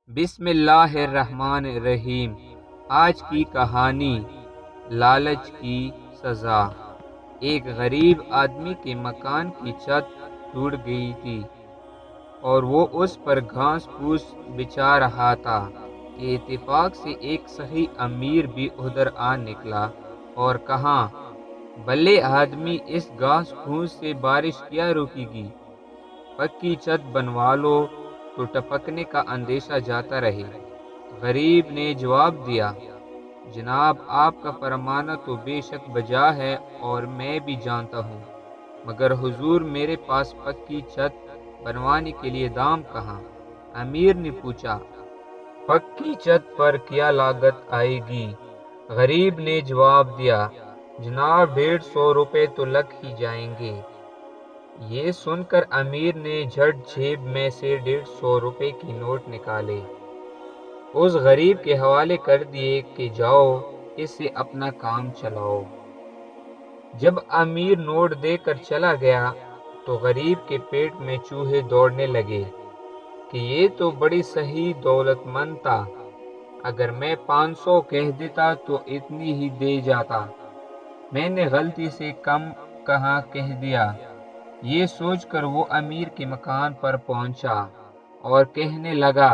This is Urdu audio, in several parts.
بسم اللہ الرحمن الرحیم۔ آج کی کہانی لالچ کی سزا۔ ایک غریب آدمی کے مکان کی چھت ٹوٹ گئی تھی اور وہ اس پر گھاس پھوس بچھا رہا تھا کہ اتفاق سے ایک سخی امیر بھی ادھر آ نکلا اور کہا، بھلے آدمی، اس گھاس پھوس سے بارش کیا رکے گی؟ پکی چھت بنوا لو تو ٹپکنے کا اندیشہ جاتا رہے۔ غریب نے جواب دیا، جناب، آپ کا فرمانا تو بے شک بجا ہے اور میں بھی جانتا ہوں، مگر حضور، میرے پاس پکی چھت بنوانے کے لیے دام کہاں؟ امیر نے پوچھا، پکی چھت پر کیا لاگت آئے گی؟ غریب نے جواب دیا، جناب، 150 روپے تو لگ ہی جائیں گے۔ یہ سن کر امیر نے جھٹ جیب میں سے 150 روپے کی نوٹ نکالے، اس غریب کے حوالے کر دیے کہ جاؤ، اس سے اپنا کام چلاؤ۔ جب امیر نوٹ دے کر چلا گیا تو غریب کے پیٹ میں چوہے دوڑنے لگے کہ یہ تو بڑی صحیح دولت مند تھا، اگر میں 500 کہہ دیتا تو اتنی ہی دے جاتا، میں نے غلطی سے کم کہاں کہہ دیا۔ یہ سوچ کر وہ امیر کے مکان پر پہنچا اور کہنے لگا،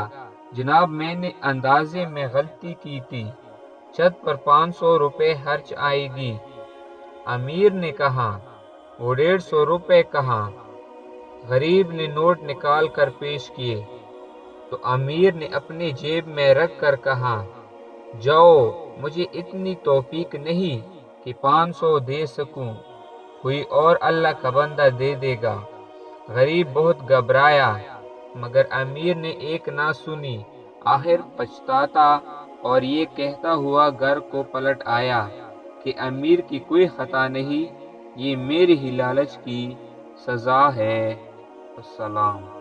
جناب، میں نے اندازے میں غلطی کی تھی، چھت پر 500 روپے خرچ آئے گی۔ امیر نے کہا، وہ 150 روپے کہاں؟ غریب نے نوٹ نکال کر پیش کیے تو امیر نے اپنی جیب میں رکھ کر کہا، جاؤ، مجھے اتنی توفیق نہیں کہ 500 دے سکوں، کوئی اور اللہ کا بندہ دے دے گا۔ غریب بہت گھبرایا، مگر امیر نے ایک نہ سنی۔ آخر پچھتاتا اور یہ کہتا ہوا گھر کو پلٹ آیا کہ امیر کی کوئی خطا نہیں، یہ میری ہی لالچ کی سزا ہے۔ السلام۔